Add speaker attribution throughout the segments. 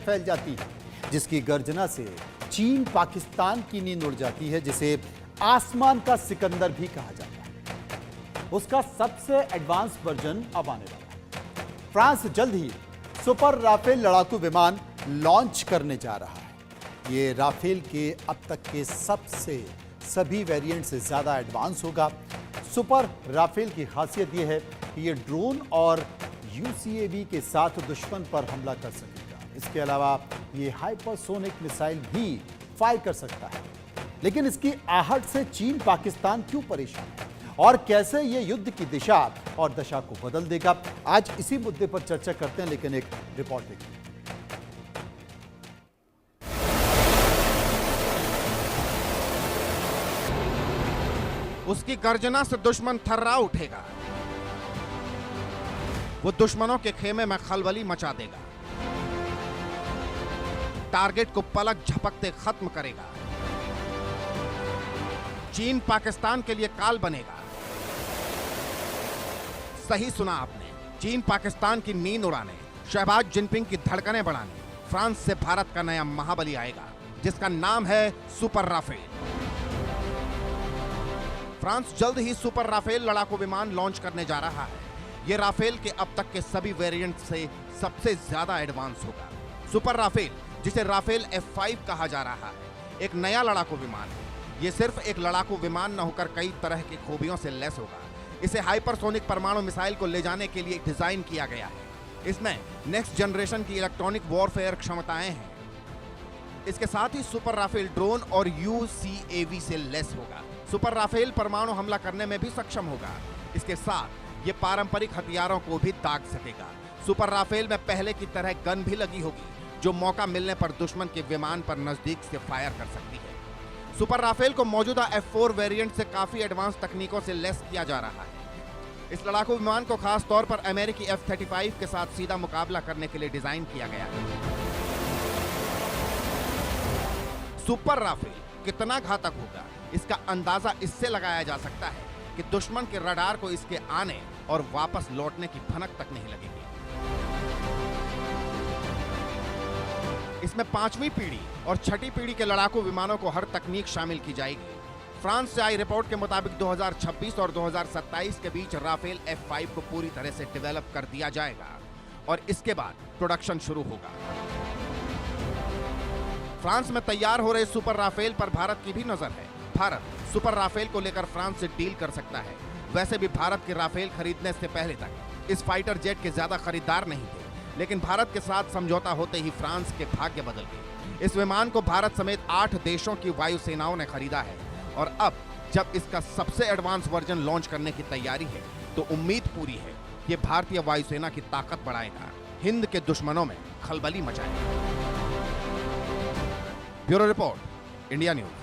Speaker 1: फैल जाती है, जिसकी गर्जना से चीन पाकिस्तान की नींद उड़ जाती है, जिसे आसमान का सिकंदर भी कहा जाता है। उसका सबसे एडवांस वर्जन अब आने वाला है। फ्रांस जल्द ही सुपर राफेल लड़ाकू विमान लॉन्च करने जा रहा है। ये राफेल के अब तक के सभी वेरिएंट से ज्यादा एडवांस होगा। सुपर राफेल की खासियत यह है कि ये ड्रोन और यूसीएवी के साथ दुश्मन पर हमला कर सकेगा। इसके अलावा ये हाइपरसोनिक मिसाइल भी फायर कर सकता है। लेकिन इसकी आहट से चीन पाकिस्तान क्यों परेशान है और कैसे ये युद्ध की दिशा और दशा को बदल देगा, आज इसी मुद्दे पर चर्चा करते हैं। लेकिन एक रिपोर्ट देखिए।
Speaker 2: उसकी गर्जना से दुश्मन थर्रा उठेगा। वो दुश्मनों के खेमे में खलबली मचा देगा, टारगेट को पलक झपकते खत्म करेगा। चीन पाकिस्तान के लिए काल बनेगा। सही सुना आपने, चीन पाकिस्तान की नींद उड़ाने, शहबाज जिनपिंग की धड़कनें बढ़ाने फ्रांस से भारत का नया महाबली आएगा, जिसका नाम है सुपर राफेल। फ्रांस जल्द ही सुपर राफेल लड़ाकू विमान लॉन्च करने जा रहा है। यह राफेल के अब तक के सभी वेरिएंट से सबसे ज्यादा एडवांस होगा। सुपर राफेल, जिसे राफेल F5 कहा जा रहा है, एक नया लड़ाकू विमान है। यह सिर्फ एक लड़ाकू विमान न होकर कई तरह की खूबियों से लैस होगा। इसे हाइपरसोनिक परमाणु मिसाइल को ले जाने के लिए डिजाइन किया गया है। इसमें नेक्स्ट जनरेशन की इलेक्ट्रॉनिक वॉरफेयर क्षमताएं हैं। इसके साथ ही सुपर राफेल ड्रोन और यूसीएवी से लैस होगा। सुपर राफेल परमाणु हमला करने में भी सक्षम होगा। इसके साथ ये पारंपरिक हथियारों को भी दाग सकेगा। सुपर राफेल में पहले की तरह गन भी लगी होगी, जो मौका मिलने पर दुश्मन के विमान पर नजदीक से फायर कर सकती है। सुपर राफेल को मौजूदा F4 वेरिएंट से काफी एडवांस तकनीकों से लैस किया जा रहा है। इस लड़ाकू विमान को खास तौर पर अमेरिकी F-35 के साथ सीधा मुकाबला करने के लिए डिजाइन किया गया है। सुपर राफेल कितना घातक होगा, इसका अंदाजा इससे लगाया जा सकता है कि दुश्मन के रडार को इसके आने और वापस लौटने की भनक तक नहीं लगेगी। इसमें 5वीं पीढ़ी और 6ठी पीढ़ी के लड़ाकू विमानों को हर तकनीक शामिल की जाएगी। फ्रांस से आई रिपोर्ट के मुताबिक 2026 और 2027 के बीच राफेल F5 को पूरी तरह से डेवलप कर दिया जाएगा और इसके बाद प्रोडक्शन शुरू होगा। फ्रांस में तैयार हो रहे सुपर राफेल पर भारत की भी नजर है। भारत सुपर राफेल को लेकर फ्रांस से डील कर सकता है। वैसे भी भारत के राफेल खरीदने से पहले तक इस फाइटर जेट के ज्यादा खरीदार नहीं थे, लेकिन भारत के साथ समझौता होते ही फ्रांस के भाग्य बदल गए। इस विमान को भारत समेत 8 देशों की वायुसेनाओं ने खरीदा है और अब जब इसका सबसे एडवांस वर्जन लॉन्च करने की तैयारी है, तो उम्मीद पूरी है कि भारतीय वायुसेना की ताकत बढ़ाएगा, हिंद के दुश्मनों में खलबली मचाएगा। Bureau report, India News.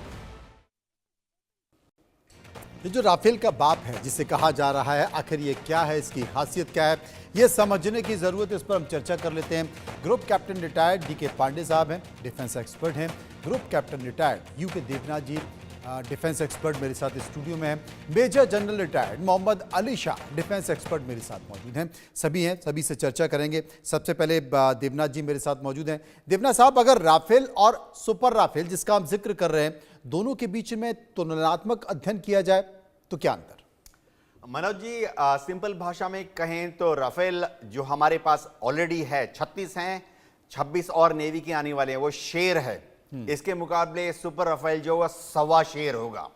Speaker 1: ये जो राफेल का बाप है, जिसे कहा जा रहा है, आखिर ये क्या है, इसकी खासियत क्या है, ये समझने की जरूरत है। इस पर हम चर्चा कर लेते हैं। Group captain retired DK Pandey साहब हैं, डिफेंस एक्सपर्ट हैं। Group captain retired UK Devnath ji, defence expert मेरे साथ स्टूडियो में हैं। Major general retired Mohammad Ali Shah, defence expert मेरे साथ मौजूद हैं। सभी से चर्चा करेंगे। सबसे पहले देवनाथ जी मेरे साथ मौजूद हैं। देवनाथ साहब, अगर राफेल और सुपर राफेल जिसका हम जिक्र कर रहे हैं, दोनों के बीच में तुलनात्मक अध्ययन किया जाए तो क्या अंतर?
Speaker 3: मनोज जी, सिंपल भाषा में कहें तो राफेल जो हमारे पास ऑलरेडी है, 36 हैं, 26 और नेवी के आने वाले हैं, वो शेर है। इसके मुकाबले सुपर राफेल जो वह 1.25 शेर होगा।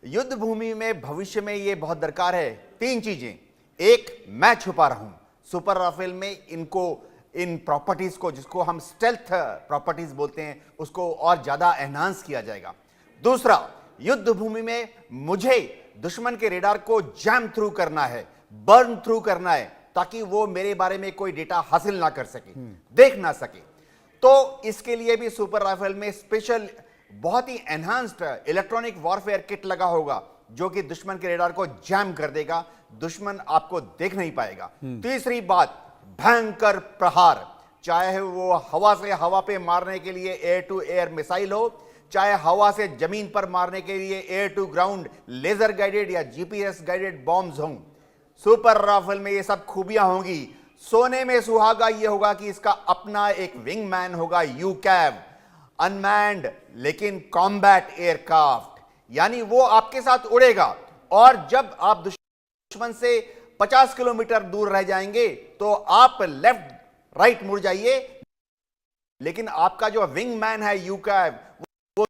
Speaker 3: युद्ध भूमि में भविष्य में ये बहुत दरकार है। 3 चीजें। एक, मैं छुपा रहा हूं। सुपर राफेल में इन प्रॉपर्टीज को, जिसको हम स्टेल्थ प्रॉपर्टीज बोलते हैं, उसको और ज्यादा एनहांस किया जाएगा। दूसरा, युद्ध भूमि में मुझे दुश्मन के रेडार को जैम थ्रू करना है, बर्न थ्रू करना है, ताकि वो मेरे बारे में कोई डेटा हासिल ना कर सके, देख ना सके। तो इसके लिए भी सुपर राफेल में स्पेशल बहुत ही एनहांस्ड इलेक्ट्रॉनिक वॉरफेयर किट लगा होगा, जो कि दुश्मन के रेडार को जैम कर देगा, दुश्मन आपको देख नहीं पाएगा। तीसरी बात, भयंकर प्रहार, चाहे वो हवा से हवा पे मारने के लिए एयर टू एयर मिसाइल हो, चाहे हवा से जमीन पर मारने के लिए air to ground laser guided या GPS गाइडेड बॉम्ब्स हों। सुपर राफेल में ये सब खूबियां होंगी। सोने में सुहागा यह होगा कि इसका अपना एक विंगमैन होगा, यूकैव, अनमैन्ड लेकिन कॉम्बैट एयरक्राफ्ट, यानी वो आपके साथ उड़ेगा और जब आप दुश्मन से 50 किलोमीटर दूर रह जाएंगे तो आप लेफ्ट राइट मुड़ जाइए, लेकिन आपका जो विंगमैन है यूकैव वो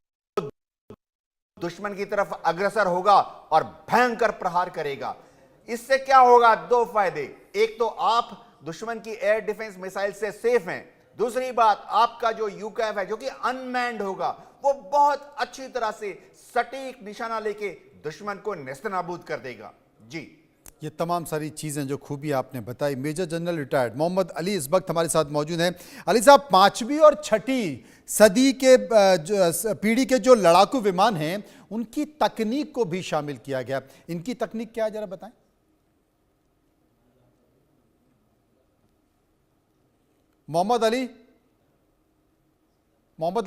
Speaker 3: दुश्मन की तरफ अग्रसर होगा और भयंकर प्रहार करेगा। इससे क्या होगा? दो फायदे, एक तो आप दुश्मन की एयर डिफेंस मिसाइल से सेफ हैं, दूसरी बात आपका जो यूकैव है जो कि अनमैन्ड होगा वो बहुत अच्छी तरह से सटीक निशाना लेके दुश्मन को नेस्तनाबूद कर देगा। जी,
Speaker 1: ये तमाम सारी चीज़ें जो खूबी आपने बताई। Major general retired Mohammad Ali इस वक्त हमारे साथ मौजूद हैं। अली साहब, 5वीं और 6ठी सदी के पीढ़ी के जो लड़ाकू विमान हैं उनकी तकनीक को भी शामिल किया गया, इनकी तकनीक क्या है जरा बताएं। मोहम्मद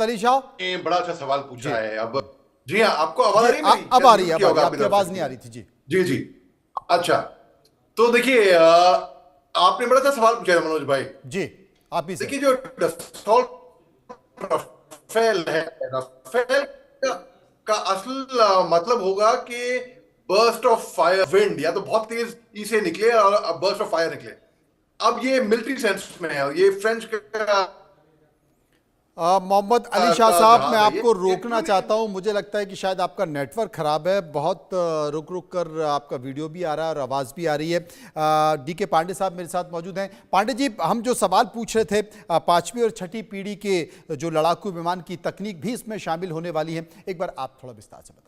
Speaker 1: अली शाह,
Speaker 4: बड़ा अच्छा सवाल पूछा है। अब जी हाँ, आपको आवाज आ रही है मेरी?
Speaker 1: अब आ रही है, आपकी आवाज नहीं आ रही थी। जी
Speaker 4: जी जी, अच्छा, तो देखिए आपने बड़ा अच्छा सवाल पूछा है मनोज भाई
Speaker 1: जी, आप ही से।
Speaker 4: देखिए जो डसॉल्ट राफेल है, राफेल का असल मतलब होगा कि बर्स्ट ऑफ फायर विंड, या तो बहुत तेज से निकले और बर्स्ट ऑफ फायर निकले। अब ये मिलिट्री सेंस में है, ये फ्रेंच का
Speaker 1: मोहम्मद अली शाह साहब, मैं आपको रोकना चाहता हूं, मुझे लगता है कि शायद आपका नेटवर्क खराब है, बहुत रुक रुक कर आपका वीडियो भी आ रहा है और आवाज़ भी आ रही है। डीके पांडे साहब मेरे साथ मौजूद हैं। पांडे जी, हम जो सवाल पूछ रहे थे, 5वीं और 6ठी पीढ़ी के जो लड़ाकू विमान की तकनीक भी इसमें शामिल होने वाली है, एक बार आप थोड़ा विस्तार से बताएं।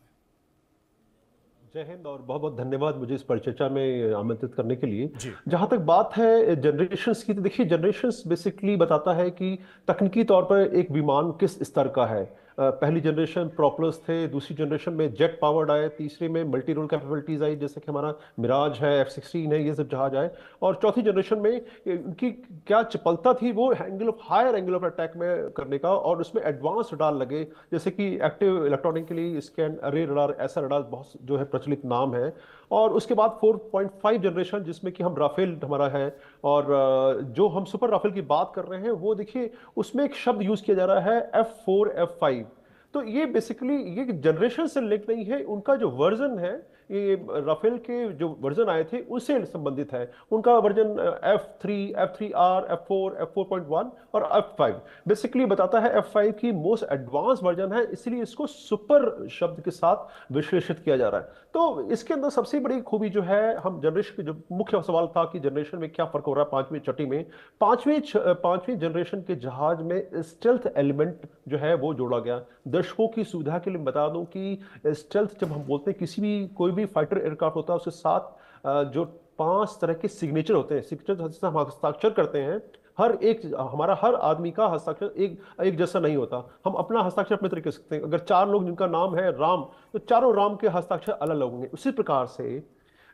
Speaker 5: जय हिंद और बहुत बहुत धन्यवाद मुझे इस परिचर्चा में आमंत्रित करने के लिए। जहां तक बात है जनरेशंस की, तो देखिए जनरेशंस बेसिकली बताता है कि तकनीकी तौर पर एक विमान किस स्तर का है। पहली जनरेशन प्रोपेलर्स थे, दूसरी जनरेशन में जेट पावर्ड आए, तीसरे में मल्टी रोल कैपेबिलिटीज आई जैसे कि हमारा मिराज है, F-16 है, ये सब जहाज आए, और चौथी जनरेशन में उनकी क्या चपलता थी वो हायर एंगल ऑफ अटैक में करने का, और उसमें एडवांस रडार लगे जैसे कि एक्टिव इलेक्ट्रॉनिकली स्कैन अरे रडार, ऐसा रडार बहुत जो है प्रचलित नाम है। और उसके बाद 4.5 जनरेशन जिसमें कि हम राफेल हमारा है, और जो हम सुपर राफेल की बात कर रहे हैं वो देखिए उसमें एक शब्द यूज किया जा रहा है F4 F5। तो ये बेसिकली ये जनरेशन से लिंक नहीं है, उनका जो वर्जन है, ये राफेल के जो वर्जन आए थे उससे संबंधित है। उनका version F3, F3R, F4, F4.1 और F5 बेसिकली बताता है F5 की मोस्ट एडवांस वर्जन है, इसलिए इसको सुपर शब्द के साथ विश्लेषित किया जा रहा है। तो इसके अंदर सबसे बड़ी खूबी जो है, हम जनरेशन के जो मुख्य सवाल था कि जनरेशन में क्या फर्क हो रहा है 5वीं 6ठी में, पांचवी जनरेशन के जहाज में स्टेल्थ एलिमेंट जो है वो जोड़ा गया। दर्शकों की सुविधा के लिए बता दूं कि स्टेल्थ जब हम बोलते हैं, किसी भी कोई भी फाइटर एयरक्राफ्ट होता है उसके साथ जो 5 तरह के सिग्नेचर होते हैं, सिग्नेचर जिससे हम हस्ताक्षर करते हैं, हमारा हर आदमी का हस्ताक्षर एक जैसा नहीं होता। हम अपना हस्ताक्षर अपने तरीके से सकते हैं। अगर 4 लोग जिनका नाम है राम, तो चारों राम के हस्ताक्षर अलग अलग होंगे। उसी प्रकार से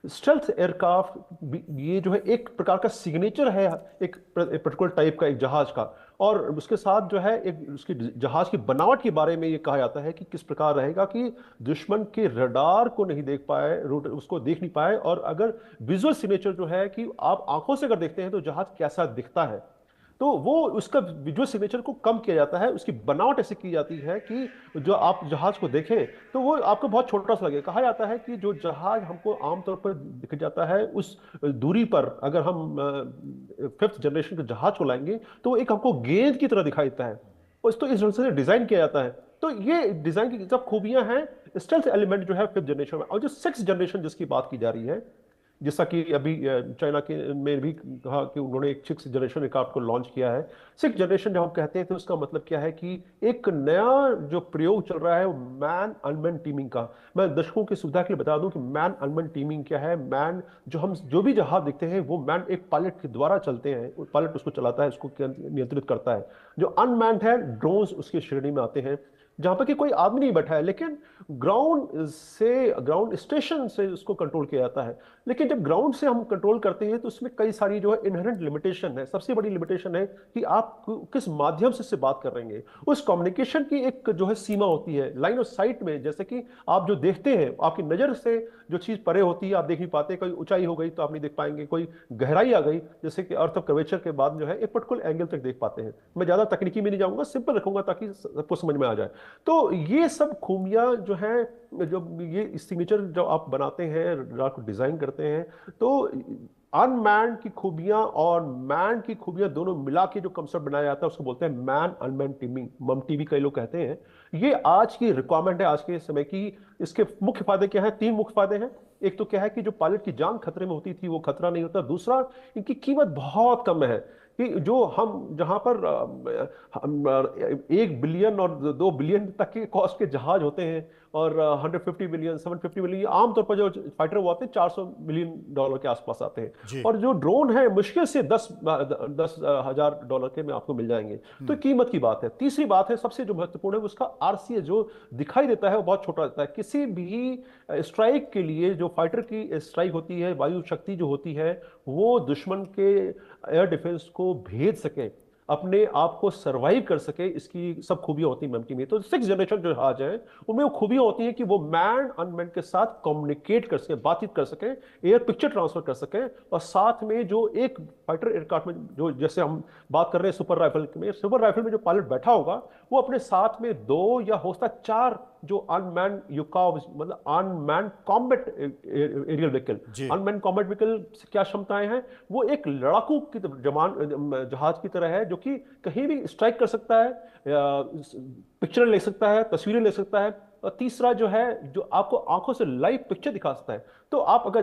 Speaker 5: स्टेल्थ एयरक्राफ्ट ये जो है एक प्रकार का सिग्नेचर है, एक पर्टिकुलर टाइप का एक जहाज का, और उसके साथ जो है एक उसकी जहाज की बनावट के बारे में ये कहा जाता है कि किस प्रकार रहेगा कि दुश्मन के रडार को नहीं देख पाए, उसको देख नहीं पाए, और अगर विजुअल सिग्नेचर जो है कि आप आंखों से अगर देखते हैं तो जहाज कैसा दिखता है, तो वो उसका विजुअल सिग्नेचर को कम किया जाता है। उसकी बनावट ऐसी की जाती है कि जो आप जहाज को देखें तो वो आपको बहुत छोटा सा लगे। कहा जाता है कि जो जहाज हमको आमतौर पर दिख जाता है उस दूरी पर अगर हम 5th जनरेशन के जहाज को लाएंगे तो वो एक हमको गेंद की तरह दिखाई देता है। तो इस ढंग से डिजाइन किया जाता है। तो ये डिजाइन की सब खूबियां हैं स्टेल्थ एलिमेंट जो है 5th जनरेशन में। और जो 6th जनरेशन जिसकी बात की जा रही है, जैसा कि अभी चाइना के में भी कहा कि उन्होंने एक 6th जनरेशन एयरक्राफ्ट को लॉन्च किया है। 6th जनरेशन जब हम कहते हैं तो उसका मतलब क्या है कि एक नया जो प्रयोग चल रहा है वो मैन अनमैन टीमिंग का। मैं दर्शकों की सुविधा के लिए बता दूं कि मैन अनमैन टीमिंग क्या है। मैन जो भी जहाज देखते हैं वो मैन एक पायलट के द्वारा चलते हैं, पायलट उसको चलाता है, उसको नियंत्रित करता है। जो अनमैन्ड है ड्रोन्स उसकी श्रेणी में आते हैं। जहां पर कि कोई आदमी नहीं बैठा है, लेकिन ग्राउंड स्टेशन से उसको कंट्रोल किया जाता है। लेकिन जब ग्राउंड से हम कंट्रोल करते हैं तो उसमें कई सारी जो है इनहेरेंट लिमिटेशन है। सबसे बड़ी लिमिटेशन है कि आप किस माध्यम से इससे बात कर रहे हैं। उस कम्युनिकेशन की एक जो है सीमा होती है लाइन ऑफ साइट में। जैसे कि आप जो देखते हैं, आपकी नजर से जो चीज परे होती है आप देख नहीं पाते। कोई ऊंचाई हो गई तो आप नहीं देख पाएंगे, कोई गहराई आ गई जैसे कि अर्थ ऑफ कर्वेचर के बाद जो है एक पर्टिकुलर एंगल तक देख पाते हैं। मैं ज्यादा तकनीकी में नहीं जाऊंगा, सिंपल रखूंगा ताकि सबको समझ में आ जाए। तो ये सब खूबियां जो है, जब ये सिग्नेचर जब आप बनाते हैं, रात को डिजाइन करते हैं, तो अनमैन की खूबियां और मैन की खूबियां दोनों मिला के जो कंसेप्ट बनाया जाता है उसको बोलते हैं मैन अनमैन टीमिंग, मम-टीवी कई लोग कहते हैं। ये आज की रिक्वायरमेंट है आज के समय की। इसके मुख्य फायदे क्या हैं? 3 मुख्य फायदे हैं। एक तो क्या है कि जो पायलट की जान खतरे में होती थी वो खतरा नहीं होता। दूसरा, इनकी कीमत बहुत कम है कि जो हम जहां पर 1 बिलियन और 2 बिलियन तक के कॉस्ट के जहाज होते हैं और 150 मिलियन 750 मिलियन, आमतौर पर जो फाइटर वो आते हैं $400 मिलियन के आसपास आते हैं। और जो ड्रोन है मुश्किल से 10 हजार डॉलर के में आपको मिल जाएंगे। तो कीमत की बात है। तीसरी बात है, सबसे जो महत्वपूर्ण है, उसका आरसीएस जो दिखाई देता है वो बहुत छोटा रहता है। किसी भी स्ट्राइक के लिए जो फाइटर की स्ट्राइक होती है, वायु शक्ति जो होती है, वो दुश्मन के एयर डिफेंस को भेज सके, अपने आप को सरवाइव कर सके, इसकी सब खूबियां होती हैं मल्टी में। तो 6 जनरेशन जो जहाज हैं उनमें वो खूबियां होती हैं कि वो मैन अनमैन के साथ कम्युनिकेट कर सके, बातचीत कर सके, एयर पिक्चर ट्रांसफर कर सके। और साथ में जो एक फाइटर एयरक्राफ्ट में जो, जैसे हम बात कर रहे हैं सुपर राइफल में जो पायलट बैठा होगा वो अपने साथ में 2 या हो सकता 4 जो अनमैन युकाव, मतलब unmanned combat aerial vehicle, unmanned combat vehicle से क्या क्षमताएं हैं? वो एक लड़ाकू की जहाज की तरह है जो कि कहीं भी स्ट्राइक कर सकता है, पिक्चर ले सकता है, तस्वीरें ले सकता है। और तीसरा जो है, जो आपको आंखों से लाइव पिक्चर दिखा सकता है। तो आप अगर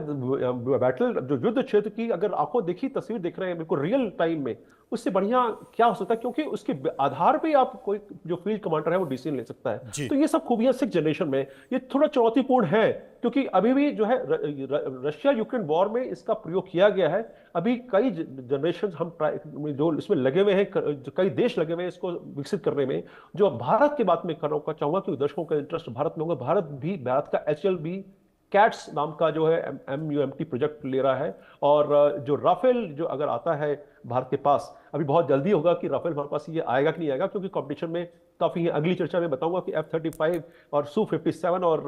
Speaker 5: बैटल जो युद्ध क्षेत्र की अगर आंखों देखी तस्वीर देख रहे हैं बिल्कुल रियल टाइम में, उससे बढ़िया क्या हो सकता है? क्योंकि उसके आधार पे आप कोई जो फील्ड कमांडर है वो डिसीजन ले सकता है। तो ये सब खूबियां 6 जनरेशन में, ये थोड़ा चुनौतीपूर्ण है क्योंकि अभी भी जो है रशिया यूक्रेन वॉर में इसका प्रयोग किया गया है। अभी कई जनरेशन हम जो इसमें लगे हुए हैं, कई देश लगे हुए हैं इसको विकसित करने में। जो भारत की बात में करना चाहूंगा कि दर्शकों का इंटरेस्ट भारत में होगा। भारत का HLB कैट्स नाम का जो है MUMT प्रोजेक्ट ले रहा है। और जो राफेल जो अगर आता है भारत के पास, अभी बहुत जल्दी होगा कि राफेल हमारे पास ये आएगा कि नहीं आएगा, क्योंकि कंपटीशन में काफी है। अगली चर्चा में बताऊंगा कि F-35 और Su-57 और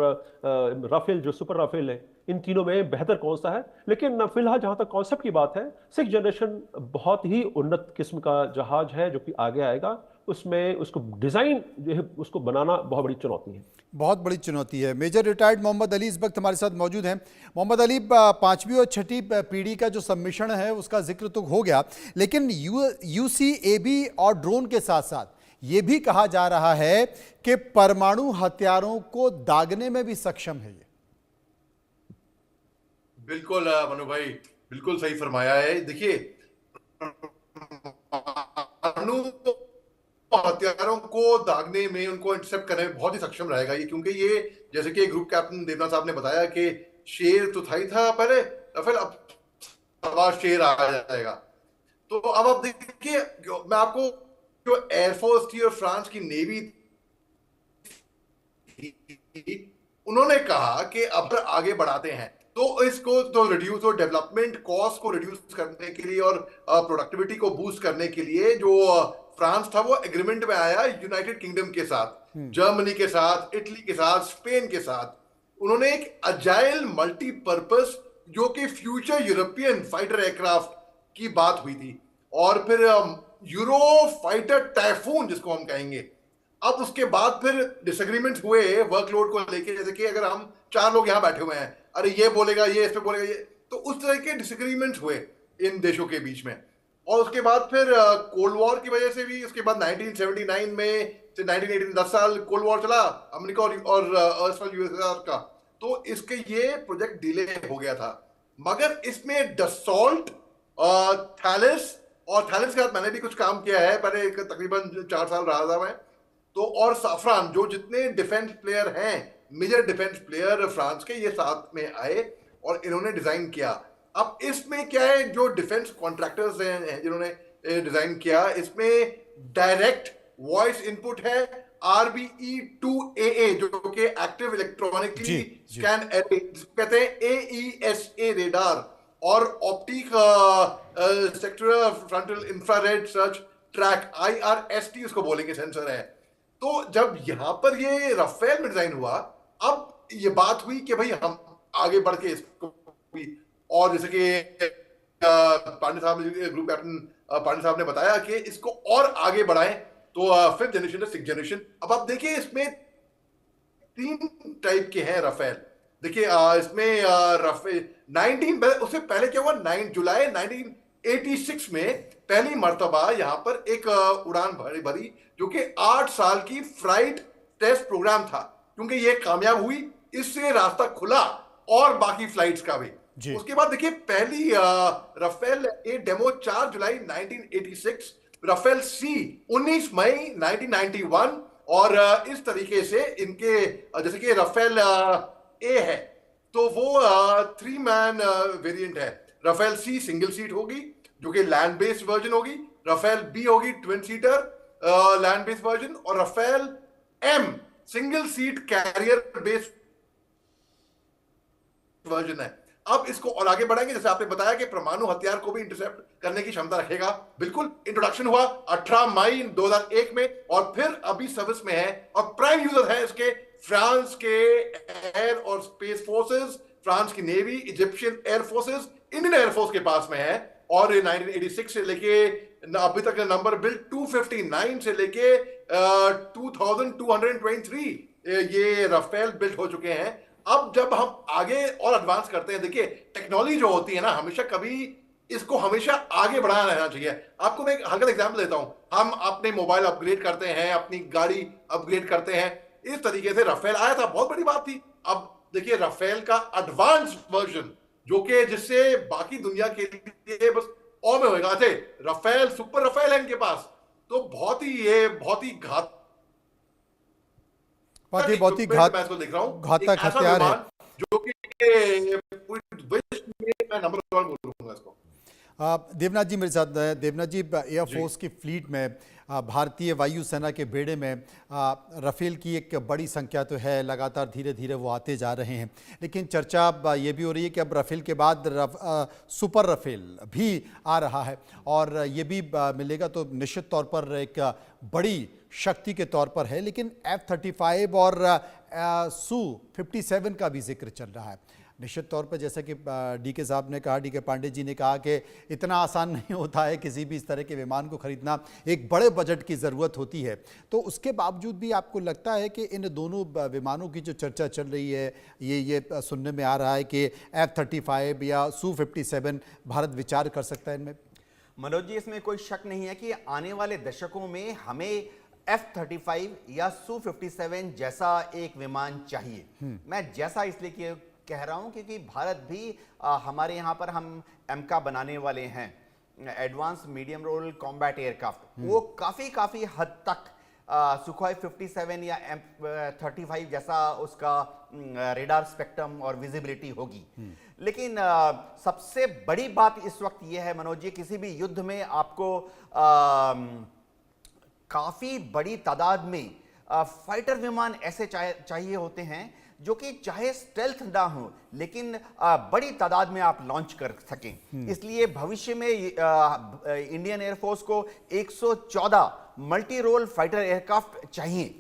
Speaker 5: राफेल जो सुपर राफेल है, इन तीनों में बेहतर कौन सा है। लेकिन फिलहाल जहां तक कॉन्सेप्ट की बात है, 6 जनरेशन बहुत ही उन्नत किस्म का जहाज है जो कि आगे आएगा। उसमें उसको डिजाइन जो है उसको बनाना बहुत बड़ी चुनौती है।
Speaker 1: बहुत बड़ी चुनौती है। मेजर रिटायर्ड मोहम्मद अली इस वक्त हमारे साथ मौजूद हैं। मोहम्मद अली, 5वीं और 6ठी पीढ़ी का जो सम्मिश्रण है उसका जिक्र तो हो गया, लेकिन UCAV और ड्रोन के साथ साथ ये भी कहा जा रहा है कि परमाणु हथियारों को दागने में भी सक्षम है ये।
Speaker 4: बिल्कुल मनु भाई, बिल्कुल सही फरमाया है। देखिए, परमाणु हथियारों को दागने में, उनको इंटरसेप्ट करने में बहुत ही सक्षम रहेगा ये, क्योंकि ये जैसे कि ग्रुप कैप्टन देवनाथ साहब ने बताया कि शेर तो था ही था पहले, फिर अब सवा शेर आ जाएगा। तो अब आप देखिए, मैं आपको जो एयरफोर्स थी और फ्रांस की नेवी थी, उन्होंने कहा कि अब आगे बढ़ाते हैं तो इसको तो रिड्यूस और डेवलपमेंट कॉस्ट को रिड्यूस करने के लिए और प्रोडक्टिविटी को बूस्ट करने के लिए जो फ्रांस था वो एग्रीमेंट में आया यूनाइटेड किंगडम के साथ, जर्मनी के साथ, इटली के साथ, स्पेन के साथ। उन्होंने एक अजाइल मल्टीपर्पस जो कि फ्यूचर यूरोपियन फाइटर एयरक्राफ्ट की बात हुई थी, और फिर यूरो फाइटर टाइफून जिसको हम कहेंगे। अब उसके बाद फिर डिसएग्रीमेंट हुए वर्कलोड को लेके, जैसे कि अगर हम 4 लोग यहां बैठे हुए हैं, अरे ये बोलेगा, ये इस पे बोलेगा, ये, तो उस तरह के डिसएग्रीमेंट हुए इन देशों के बीच में। और उसके बाद फिर कोल्ड वॉर की वजह से भी, उसके बाद 1979 में से 1918 10 साल कोल्ड वॉर चला अमेरिका और यूएसएसआर का, तो इसके ये प्रोजेक्ट डिले हो गया था। मगर इसमें डसॉल्ट, थैलेस, और थैलेस के साथ मैंने भी कुछ काम किया है, पहले तकरीबन 4 साल रहा था मैं तो, और साफरान, जो जितने डिफेंस प्लेयर हैं, मेजर डिफेंस प्लेयर फ्रांस के, ये साथ में आए और इन्होंने डिजाइन किया। अब इसमें क्या है, जो डिफेंस कॉन्ट्रैक्टर्स हैं जिन्होंने डिजाइन किया, इसमें डायरेक्ट वॉइस इनपुट है, RBE-2AA जो कि एक्टिव इलेक्ट्रॉनिकली
Speaker 1: जी, जी।
Speaker 4: स्कैन एरे, जिसको कहते हैं AESA रेडार, और optic sectoral frontal infrared search track, IRST उसको बोलेंगे, सेंसर है। तो जब यहां पर ये राफेल में डिजाइन हुआ, अब ये बात हुई कि भाई हम आगे बढ़ के इसको भी, और जैसे कि पांडे साहब ने, ग्रुप कैप्टन पांडे साहब ने बताया कि इसको और आगे बढ़ाएं, तो 5th जनरेशन, 6th जनरेशन। अब आप देखिए इसमें 3 टाइप के हैं राफेल। देखिए इसमें राफेल 19, उससे पहले क्या हुआ, 9 जुलाई 1986 में पहली मर्तबा यहां पर एक उड़ान भरी जो कि 8 साल की फ्लाइट टेस्ट प्रोग्राम था, क्योंकि ये कामयाब हुई, इससे रास्ता खुला और बाकी फ्लाइट्स का भी। उसके बाद देखिए पहली राफेल ए डेमो 4 जुलाई 1986, राफेल सी 19 मई 1991, और इस तरीके से इनके जैसे कि राफेल ए है तो वो 3 मैन वेरिएंट है। राफेल सी सिंगल सीट होगी जो कि लैंड बेस्ड वर्जन होगी, राफेल बी होगी twin seater land based version, और Rafale M single seat carrier based version है। अब इसको और आगे बढ़ाएंगे, जैसे आपने बताया कि परमाणु हथियार को भी इंटरसेप्ट करने की क्षमता रखेगा। बिल्कुल, इंट्रोडक्शन हुआ 18 मई 2001 में, और फिर अभी सर्विस में है, और प्राइम यूजर है इसके फ्रांस के एयर और स्पेस फोर्सेस, फ्रांस की navy, Egyptian air forces, Indian air force के पास में है। और 1986 से लेके अभी तक नंबर बिल्ड 259 से लेके 2223 ये राफेल बिल्ड हो चुके हैं। अब जब हम आगे और एडवांस करते हैं, देखिए टेक्नोलॉजी जो होती है ना, हमेशा कभी इसको हमेशा आगे बढ़ाना रहना चाहिए। आपको मैं एक हल्का एग्जांपल देता हूं, हम अपने मोबाइल अपग्रेड करते हैं, अपनी गाड़ी अपग्रेड करते हैं, इस तरीके से राफेल आया था, बहुत बड़ी बात थी। अब देखिए राफेल का एडवांस वर्जन जो कि जिससे बाकी दुनिया के लिए बस और में होगा, राफेल सुपर राफेल है इनके पास, तो बहुत ही घात
Speaker 1: बहुत ही घातक हथियार है
Speaker 4: जो कि पूरी विश्व में मैं नंबर 1 बोलूंगा इसको।
Speaker 1: देवनाथ जी मेरे साथ हैं। देवनाथ जी, एयरफोर्स की फ्लीट में भारतीय वायुसेना के बेड़े में राफेल की एक बड़ी संख्या तो है, लगातार धीरे धीरे वो आते जा रहे हैं, लेकिन चर्चा ये भी हो रही है कि अब राफेल के बाद सुपर राफेल भी आ रहा है, और ये भी मिलेगा तो निश्चित तौर पर एक बड़ी शक्ति के तौर पर है। लेकिन F-35 और Su-57 का भी जिक्र चल रहा है। निश्चित तौर पर जैसा कि डीके साहब ने कहा, डीके पांडे जी ने कहा कि इतना आसान नहीं होता है किसी भी इस तरह के विमान को खरीदना, एक बड़े बजट की ज़रूरत होती है। तो उसके बावजूद भी आपको लगता है कि इन दोनों विमानों की जो चर्चा चल रही है, ये सुनने में आ रहा है कि F-35 या Su-57 भारत विचार कर सकता है इनमें?
Speaker 3: मनोज जी, इसमें कोई शक नहीं है कि आने वाले दशकों में हमें F-35 या Su-57 जैसा एक विमान चाहिए। मैं जैसा इसलिए कह रहा हूं क्योंकि भारत भी हमारे यहां पर हम एमका बनाने वाले हैं, advanced medium role combat aircraft, वो काफी हद तक सुखोई 57 या F-35 जैसा उसका रेडार स्पेक्ट्रम और विजिबिलिटी होगी। लेकिन सबसे बड़ी बात इस वक्त यह है मनोज जी, किसी भी युद्ध में आपको काफी बड़ी तादाद में फाइटर विमान ऐसे चाहिए होते हैं जो कि चाहे स्टेल्थ ना हो लेकिन बड़ी तादाद में आप लॉन्च कर सकें। इसलिए भविष्य में इंडियन एयरफोर्स को 114 मल्टी रोल फाइटर एयरक्राफ्ट चाहिए।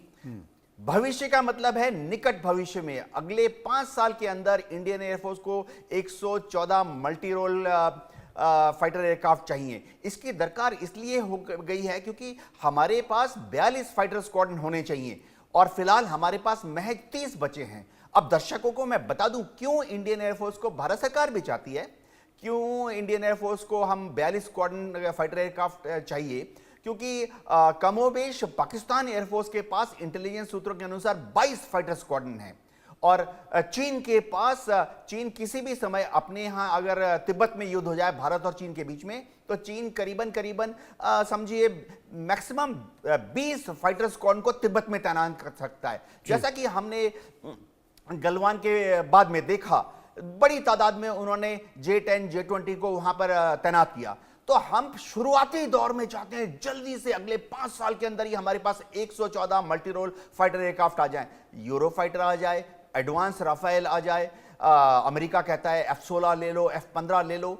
Speaker 3: भविष्य का मतलब है निकट भविष्य में, अगले 5 साल के अंदर इंडियन एयरफोर्स को 114 मल्टी रोल फाइटर एयरक्राफ्ट चाहिए। इसकी दरकार इसलिए हो गई है क्योंकि हमारे पास 42 फाइटर स्क्वाड्रन होने चाहिए और फिलहाल हमारे पास महज 30 बचे हैं। अब दर्शकों को मैं बता दूं क्यों इंडियन एयरफोर्स को भारत सरकार भी चाहती है, क्यों इंडियन एयरफोर्स को हम 42 स्क्वाड्रन फाइटर एयरक्राफ्ट चाहिए, क्योंकि कमोबेश पाकिस्तान एयरफोर्स के पास इंटेलिजेंस सूत्रों के अनुसार 22 फाइटर स्क्वाड्रन है और चीन के पास, चीन किसी भी समय अपने यहां अगर तिब्बत में युद्ध हो जाए भारत और चीन के बीच में, तो चीन करीबन समझिए मैक्सिमम 20 फाइटर स्क्वाड्रन को तिब्बत में तैनात कर सकता है। जैसा कि हमने गलवान के बाद में देखा, बड़ी तादाद में उन्होंने J-10 J-20 को वहां पर तैनात किया। तो हम शुरुआती दौर में चाहते हैं जल्दी से अगले 5 साल के अंदर ही हमारे पास 114 मल्टी रोल फाइटर एयरक्राफ्ट आ जाएं, यूरो फाइटर आ जाए, एडवांस राफेल आ जाए। अमेरिका कहता है F-16 ले लो, F-15 ले लो,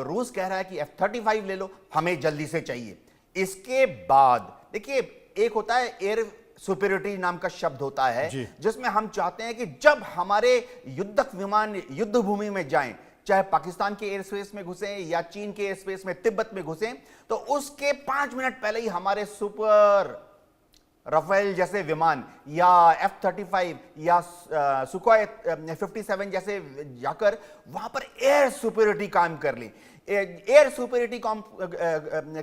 Speaker 3: रूस कह रहा है कि F-35 ले लो, हमें जल्दी से चाहिए। इसके बाद देखिए, एक होता है एयर सुपीरियरिटी नाम का शब्द होता है, जिसमें हम चाहते हैं कि जब हमारे युद्धक विमान युद्ध भूमि में जाएं, चाहे पाकिस्तान के एयर स्पेस में घुसे या चीन के एयर स्पेस में, तिब्बत में घुसे, तो उसके 5 मिनट पहले ही हमारे सुपर राफेल जैसे विमान या F-35 या सुखोई 57 जैसे जाकर वहां पर एयर सुपीरियरिटी कायम कर ली। एयर सुपीरियरिटी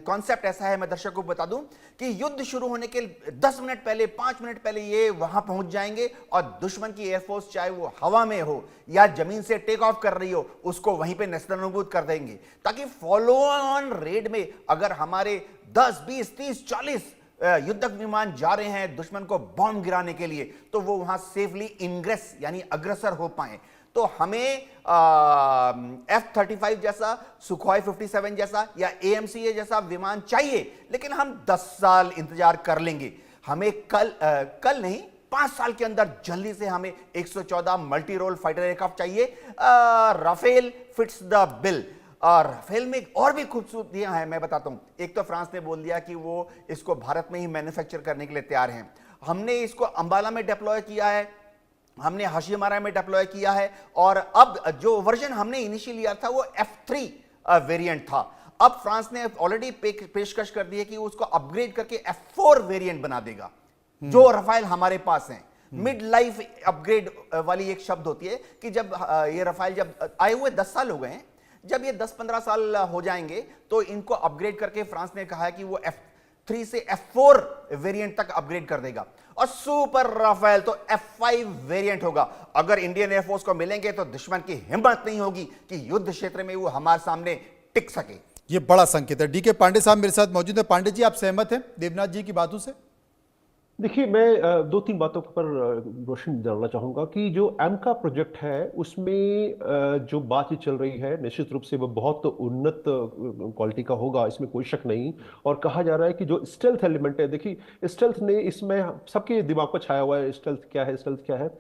Speaker 3: कॉन्सेप्ट ऐसा है, मैं दर्शकों को बता दूं कि युद्ध शुरू होने के 10 मिनट पहले, 5 मिनट पहले ये वहां पहुंच जाएंगे और दुश्मन की एयरफोर्स चाहे वो हवा में हो या जमीन से टेक ऑफ कर रही हो, उसको वहीं पे नेस्तनाबूद कर देंगे, ताकि फॉलो ऑन रेड में अगर हमारे 10, 20, 30, 40 युद्धक विमान जा रहे हैं दुश्मन को बॉम्ब गिराने के लिए, तो वो वहां सेफली इंग्रेस यानी अग्रसर हो पाए। तो हमें F-35 जैसा, सुखोई 57 जैसा या AMCA जैसा विमान चाहिए, लेकिन हम 10 साल इंतजार कर लेंगे। हमें कल नहीं, 5 साल के अंदर जल्दी से हमें 114 मल्टी रोल फाइटर एयरक्राफ्ट चाहिए। Rafale fits the bill. और राफेल में और भी खूबसूरतियां हैं, मैं बताता हूं। एक तो फ्रांस ने बोल दिया कि वो इसको भारत में ही मैन्युफैक्चर करने के लिए तैयार हैं। हमने इसको अंबाला में डिप्लॉय किया है, हमने हाशिमारा में डिप्लॉय किया है, और अब जो वर्जन हमने इनिशियली लिया था वो F-3 वेरिएंट था। अब फ्रांस ने ऑलरेडी पेशकश कर दी है कि उसको अपग्रेड करके F-4 वेरिएंट बना देगा, जो राफेल हमारे पास हैं। मिड लाइफ अपग्रेड वाली एक शब्द होती है कि जब ये राफेल जब आए हुए 10 साल हो गए हैं, जब ये 10-15 साल हो जाएंगे तो इनको अपग्रेड करके फ्रांस ने कहा है कि वो F-3 से F-4 वेरिएंट तक अपग्रेड कर देगा। और सुपर राफेल तो F-5 वेरिएंट होगा। अगर इंडियन एयरफोर्स को मिलेंगे तो दुश्मन की हिम्मत नहीं होगी कि युद्ध क्षेत्र में वो हमारे सामने टिक सके।
Speaker 1: ये बड़ा संकेत है। डीके पांडे साहब मेरे साथ मौजूद है। पांडे जी, आप सहमत हैं देवनाथ जी की बातों से?
Speaker 5: देखिए, मैं 2-3 बातों पर रोशनी डालना चाहूंगा कि जो एमका प्रोजेक्ट है उसमें जो बातचीत चल रही है, निश्चित रूप से वो बहुत उन्नत क्वालिटी का होगा, इसमें कोई शक नहीं। और कहा जा रहा है कि जो स्टेल्थ एलिमेंट है, देखिए स्टेल्थ ने इसमें सबके दिमाग पर छाया हुआ है, स्टेल्थ क्या है, स्टेल्थ क्या है।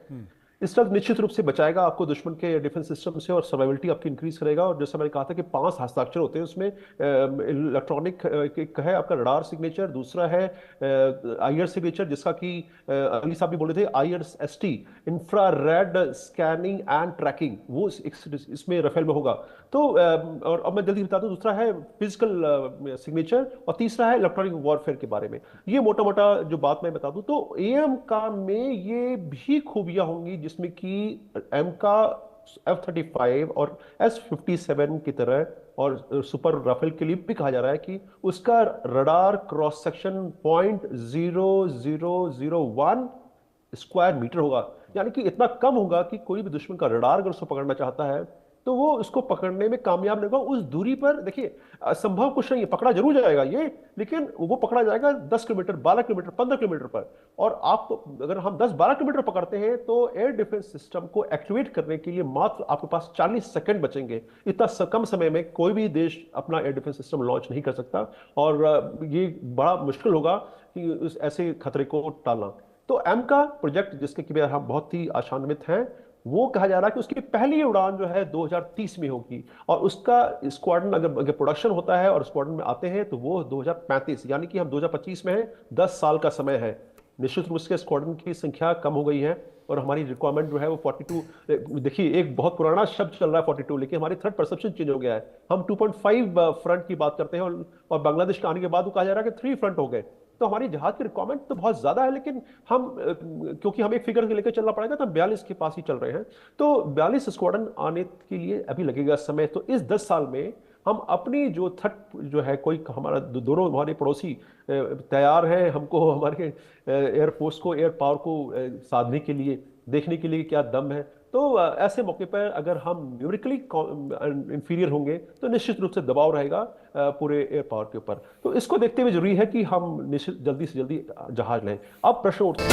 Speaker 5: स्टेल्थ निश्चित रूप से बचाएगा आपको दुश्मन के डिफेंस सिस्टम से और सर्वाइवलिटी आपकी इंक्रीज करेगा। और जैसे मैंने कहा था कि 5 हस्ताक्षर होते हैं उसमें, इलेक्ट्रॉनिक है आपका रडार सिग्नेचर, दूसरा है आईआर सिग्नेचर, जिसका कि अली साहब भी बोले थे, IRST infrared scanning and tracking, वो इसमें राफेल में होगा। तो और अब मैं जल्दी बता दूं, दूसरा है फिजिकल सिग्नेचर और तीसरा है इलेक्ट्रॉनिक वॉरफेयर के बारे में। ये मोटा मोटा जो बात मैं बता दूं, तो एएम का में ये भी खूबियां होंगी जिसमें कि एम का F-35 और S-57 की तरह और सुपर राफेल के लिए भी कहा जा रहा है कि उसका radar cross section 0.0001 square metre होगा, यानी कि इतना कम होगा कि कोई भी दुश्मन का रडार अगर उसको पकड़ना चाहता है तो वो उसको पकड़ने में कामयाब नहीं होगा। उस दूरी पर देखिए, संभव कुछ नहीं है, पकड़ा जरूर जाएगा ये, लेकिन वो पकड़ा जाएगा 10 किलोमीटर, 12 किलोमीटर, 15 किलोमीटर पर। और आप अगर हम 10-12 किलोमीटर पकड़ते हैं तो एयर डिफेंस सिस्टम को एक्टिवेट करने के लिए मात्र आपके पास 40 सेकंड बचेंगे। इतना कम समय में कोई भी देश अपना एयर डिफेंस सिस्टम लॉन्च नहीं कर सकता, और ये बड़ा मुश्किल होगा कि ऐसे खतरे को टालना। तो एम का प्रोजेक्ट, जिसके कि हम बहुत ही आशान्वित हैं, वो कहा जा रहा है कि उसकी पहली उड़ान जो है 2030 में होगी, और उसका स्क्वाड्रन अगर प्रोडक्शन होता है और स्क्वाड्रन में आते हैं तो वो 2035, यानी कि हम 2025 में हैं, 10 साल का समय है। निश्चित रूप से स्क्वाड्रन की संख्या कम हो गई है और हमारी रिक्वायरमेंट जो है वो 42। देखिए, एक बहुत पुराना शब्द चल रहा है 42, लेकिन हमारी थ्रेट परसेप्शन चेंज हो गया है। हम 2.5 फ्रंट की बात करते हैं और बांग्लादेश के आने के बाद वो कहा जा रहा है कि 3 फ्रंट हो गए। तो हमारी जहाज की रिक्वायरमेंट तो बहुत ज्यादा है, लेकिन हम क्योंकि हमें एक फिगर लेकर चलना पड़ेगा, तो हम 42 के पास ही चल रहे हैं। तो 42 स्क्वाड्रन आने के लिए अभी लगेगा समय। तो इस 10 साल में हम अपनी जो थ्रेट जो है, कोई हमारा दोनों हमारे पड़ोसी तैयार हैं हमको, हमारे एयरफोर्स को, एयर पावर को साधने के लिए, देखने के लिए क्या दम है। तो ऐसे मौके पर अगर हम न्यूमेरिकली इंफीरियर होंगे तो निश्चित रूप से दबाव रहेगा पूरे एयर पावर के ऊपर। तो इसको देखते हुए जरूरी है कि हम निश्चित जल्दी से जल्दी जहाज लें। अब प्रश्न उठता है